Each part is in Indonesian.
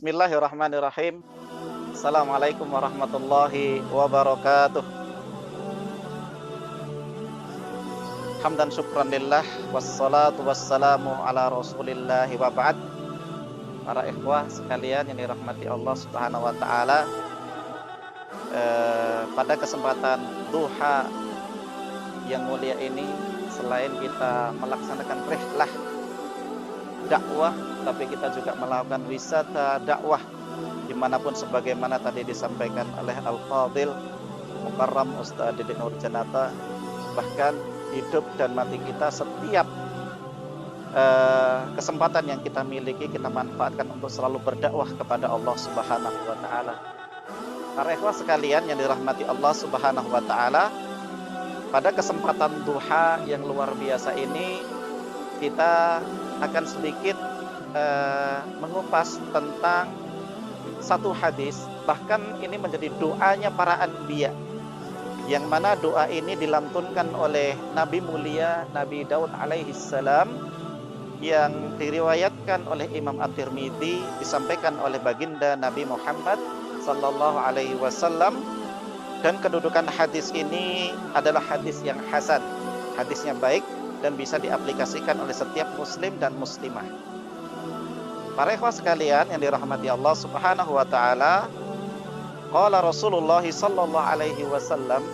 Bismillahirrahmanirrahim. Assalamualaikum warahmatullahi wabarakatuh. Hamdan syukran lillah, wassalatu wassalamu ala rasulillahi wa ba'd. Para ikhwah sekalian yang dirahmati Allah subhanahu wa ta'ala, pada kesempatan duha yang mulia ini, selain kita melaksanakan rihlah dakwah, tapi kita juga melakukan wisata dakwah dimanapun, sebagaimana tadi disampaikan oleh Al-Fadil Mukarram Ustaz Didik Nurjanata. Bahkan hidup dan mati kita, setiap kesempatan yang kita miliki, kita manfaatkan untuk selalu berdakwah kepada Allah subhanahu wa ta'ala. Para ikhwah sekalian yang dirahmati Allah subhanahu wa ta'ala, pada kesempatan duha yang luar biasa ini, kita akan sedikit mengupas tentang satu hadis. Bahkan ini menjadi doanya para anbiya, yang mana doa ini dilantunkan oleh Nabi mulia Nabi Daud alaihi salam, yang diriwayatkan oleh Imam At-Tirmidzi, disampaikan oleh baginda Nabi Muhammad sallallahu alaihi wasallam, dan kedudukan hadis ini adalah hadis yang hasan, hadisnya baik dan bisa diaplikasikan oleh setiap muslim dan muslimah. Para ikhwah sekalian yang dirahmati Allah subhanahu wa ta'ala, qala Rasulullah sallallahu alaihi wasallam,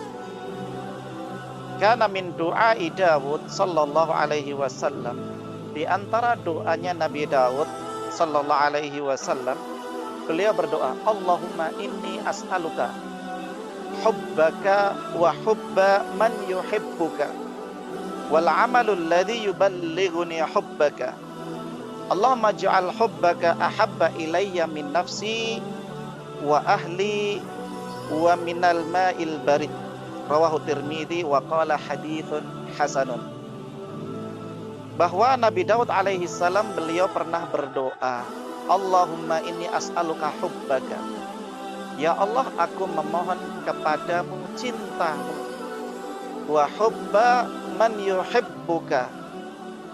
kana min du'ai Dawud sallallahu alaihi wasallam, di antara doanya Nabi Daud sallallahu alaihi wasallam, beliau berdoa, Allahumma inni as'aluka hubbaka wa hubba man yuhibbuka wal amalul ladzi yuballighuni hubbaka. Allahumma ja'al hubbaka ahabba ilayya min nafsi wa ahli wa minal ma'il barid. Rawahu Tirmidzi wa qala haditsun hasanun. Bahwa Nabi Daud alaihi salam, beliau pernah berdoa, Allahumma inni as'aluka hubbaka. Ya Allah, aku memohon kepadamu cintamu. Wa hubba man yuhibbuka,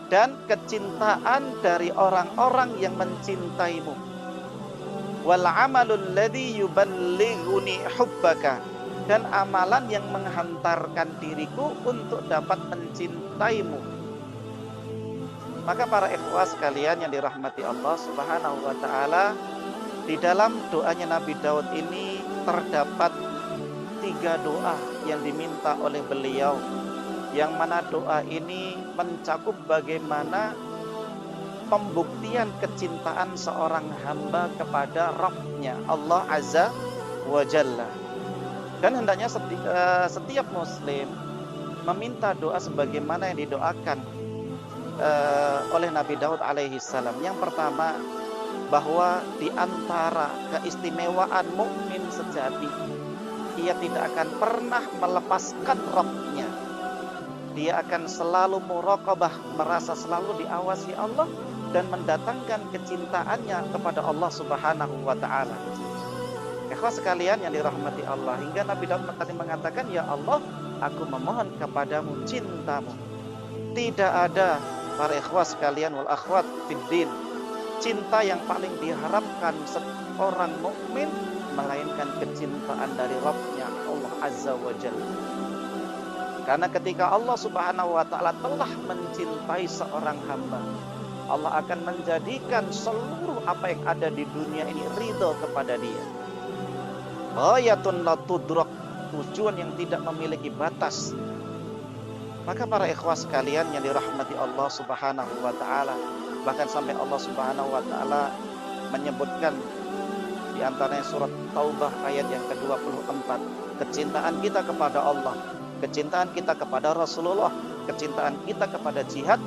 dan kecintaan dari orang-orang yang mencintaimu. Wal amalul ladzi yuballighuni hubbaka, dan amalan yang menghantarkan diriku untuk dapat mencintaimu. Maka para ikhwah sekalian yang dirahmati Allah subhanahu wa ta'ala, di dalam doanya Nabi Daud ini terdapat 3 doa yang diminta oleh beliau, yang mana doa ini mencakup bagaimana pembuktian kecintaan seorang hamba kepada Rabb-nya, Allah Azza wa Jalla. Dan hendaknya setiap muslim meminta doa sebagaimana yang didoakan oleh Nabi Daud alaihi salam. Yang pertama, bahwa di antara keistimewaan mukmin sejati, ia tidak akan pernah melepaskan Rabb-nya. Dia akan selalu muraqabah, merasa selalu diawasi Allah, dan mendatangkan kecintaannya kepada Allah subhanahu wa ta'ala. Ikhwah sekalian yang dirahmati Allah, hingga Nabi Daud tadi mengatakan, ya Allah, aku memohon kepadamu cintamu. Tidak ada, para ikhwah sekalian wal akhwat fiddin, cinta yang paling diharapkan seorang mukmin melainkan kecintaan dari Rabb-nya, Allah Azza wa Jalla. Karena ketika Allah subhanahu wa ta'ala telah mencintai seorang hamba, Allah akan menjadikan seluruh apa yang ada di dunia ini ridho kepada dia. Ghayatun la tudrak, tujuan yang tidak memiliki batas. Maka para ikhwah sekalian yang dirahmati Allah subhanahu wa ta'ala, bahkan sampai Allah subhanahu wa ta'ala menyebutkan di antaranya surat Taubah ayat yang ke-24, kecintaan kita kepada Allah, kecintaan kita kepada Rasulullah, kecintaan kita kepada jihad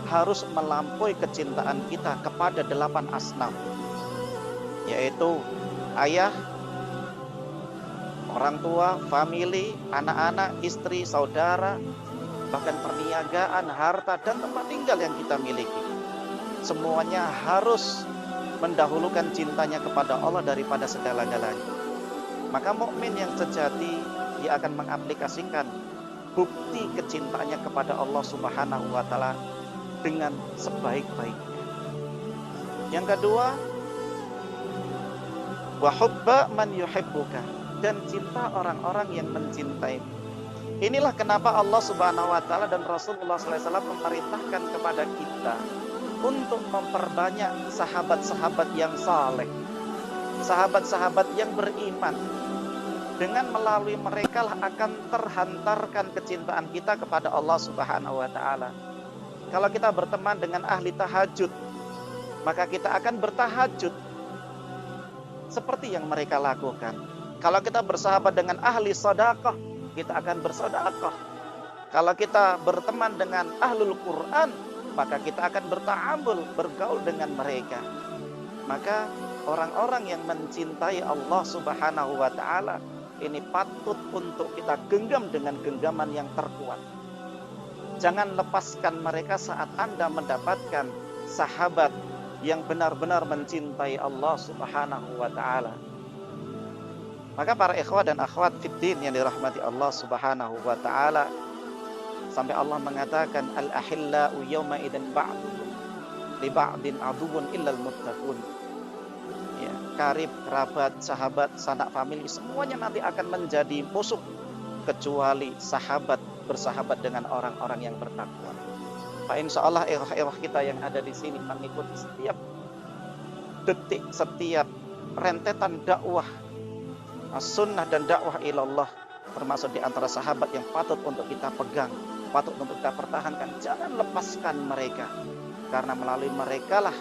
harus melampaui kecintaan kita kepada 8 asnaf, yaitu ayah, orang tua, family, anak-anak, istri, saudara, bahkan perniagaan, harta, dan tempat tinggal yang kita miliki. Semuanya harus mendahulukan cintanya kepada Allah daripada segala-galanya. Maka mukmin yang sejati, dia akan mengaplikasikan bukti kecintaannya kepada Allah subhanahu wa ta'ala dengan sebaik-baiknya. Yang kedua, wa hubba man yuhibbuka, dan cinta orang-orang yang mencintai. Inilah kenapa Allah Subhanahu wa taala dan Rasulullah SAW memerintahkan kepada kita untuk memperbanyak sahabat-sahabat yang saleh, sahabat-sahabat yang beriman. Dengan melalui mereka lah akan terhantarkan kecintaan kita kepada Allah Subhanahu wa taala. Kalau kita berteman dengan ahli tahajud, maka kita akan bertahajud seperti yang mereka lakukan. Kalau kita bersahabat dengan ahli sedekah, kita akan bersedekah. Kalau kita berteman dengan ahlul Quran, maka kita akan berta'amul, bergaul dengan mereka. Maka orang-orang yang mencintai Allah Subhanahu wa taala ini patut untuk kita genggam dengan genggaman yang terkuat. Jangan lepaskan mereka saat Anda mendapatkan sahabat yang benar-benar mencintai Allah Subhanahu wa taala. Maka para ikhwah dan akhwat fiddin yang dirahmati Allah Subhanahu wa taala, sampai Allah mengatakan al-ahillau yawma idzin ba'duhum li ba'din aduwwun illal muttaqun. Ya, karib, kerabat, sahabat, sanak famili, semuanya nanti akan menjadi musuh kecuali sahabat bersahabat dengan orang-orang yang bertakwa. Pak, insya Allah ikhwah kita yang ada di sini mengikuti setiap detik, setiap rentetan dakwah sunnah dan dakwah ilallah, termasuk di antara sahabat yang patut untuk kita pegang, patut untuk kita pertahankan. Jangan lepaskan mereka, karena melalui mereka lah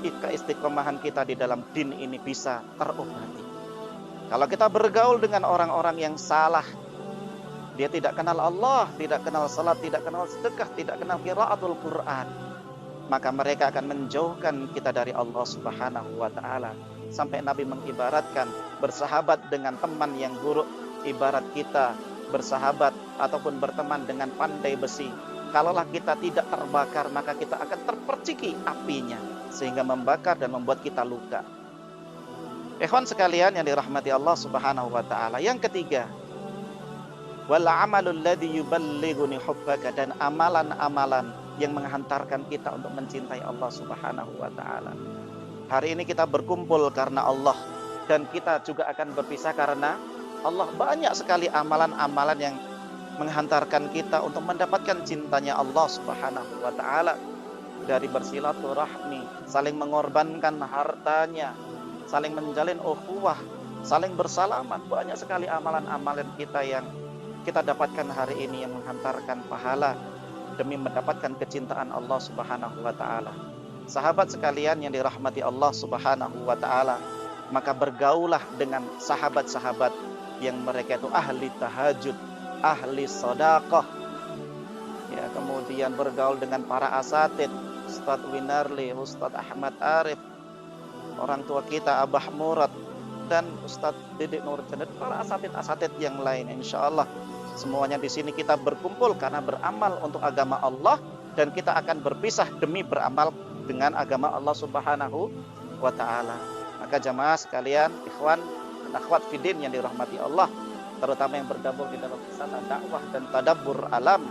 keistiqomahan kita di dalam din ini bisa terobati. Kalau kita bergaul dengan orang-orang yang salah, dia tidak kenal Allah, tidak kenal salat, tidak kenal sedekah, tidak kenal qiraatul Quran, maka mereka akan menjauhkan kita dari Allah Subhanahu wa taala. Sampai Nabi mengibaratkan bersahabat dengan teman yang buruk ibarat kita bersahabat ataupun berteman dengan pandai besi. Kalaulah kita tidak terbakar, maka kita akan terperciki apinya sehingga membakar dan membuat kita luka. Ikhwan sekalian yang dirahmati Allah Subhanahu wa taala, yang ketiga, wal amalul ladzi yuballighuni hubbaka, dan amalan-amalan yang menghantarkan kita untuk mencintai Allah Subhanahu wa taala. Hari ini kita berkumpul karena Allah, dan kita juga akan berpisah karena Allah. Banyak sekali amalan-amalan yang menghantarkan kita untuk mendapatkan cintanya Allah Subhanahu wa taala, dari bersilaturahmi, saling mengorbankan hartanya, saling menjalin ukhuwah, saling bersalaman. Banyak sekali amalan-amalan kita yang kita dapatkan hari ini yang menghantarkan pahala demi mendapatkan kecintaan Allah Subhanahu wa taala. Sahabat sekalian yang dirahmati Allah Subhanahu wa taala, maka bergaulah dengan sahabat-sahabat yang mereka itu ahli tahajud, ahli sedekah. Ya, kemudian bergaul dengan para asatid, Ustadz Winarli, Ustadz Ahmad Arif, orang tua kita Abah Murad, dan Ustadz Didik Nurjan, dan para asatid-asatid yang lain. Insya Allah semuanya di sini kita berkumpul karena beramal untuk agama Allah, dan kita akan berpisah demi beramal dengan agama Allah Subhanahu wa taala. Maka jamaah sekalian, ikhwan dan akhwat fiddin yang dirahmati Allah, terutama yang bergabung di dalam wisata dakwah dan tadabbur alam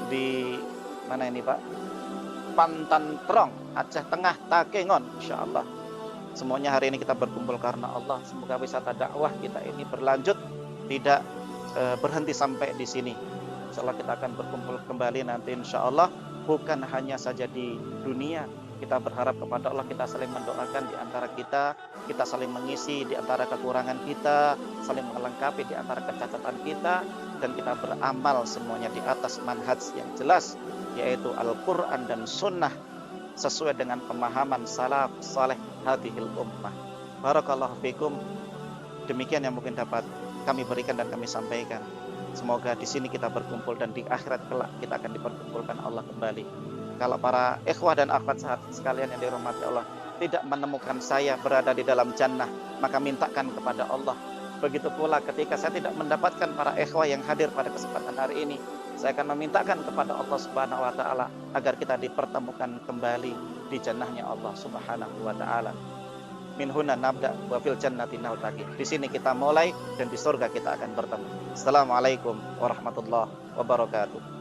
di mana ini Pak? Pantan Trong, Aceh Tengah, Takengon, insyaallah. Semuanya hari ini kita berkumpul karena Allah. Semoga wisata dakwah kita ini berlanjut, tidak berhenti sampai di sini. Insyaallah kita akan berkumpul kembali nanti insyaallah, bukan hanya saja di dunia. Kita berharap kepada Allah, kita saling mendoakan di antara kita saling mengisi di antara kekurangan kita, saling melengkapi di antara kecacatan kita, dan kita beramal semuanya di atas manhaj yang jelas, yaitu Al-Quran dan Sunnah, sesuai dengan pemahaman salaf saleh hadhil ummah. Barakallahu fikum. Demikian yang mungkin dapat kami berikan dan kami sampaikan. Semoga di sini kita berkumpul dan di akhirat kelak kita akan diperkumpulkan Allah kembali. Kalau para ikhwah dan akhwat sekalian yang dirahmati Allah tidak menemukan saya berada di dalam jannah, maka mintakan kepada Allah. Begitu pula ketika saya tidak mendapatkan para ikhwah yang hadir pada kesempatan hari ini, saya akan memintakan kepada Allah Subhanahu wa taala agar kita dipertemukan kembali di jannahnya Allah Subhanahu wa taala. Min huna nabda wa fil jannati naltaqi. Di sini kita mulai dan di surga kita akan bertemu. Assalamualaikum warahmatullahi wabarakatuh.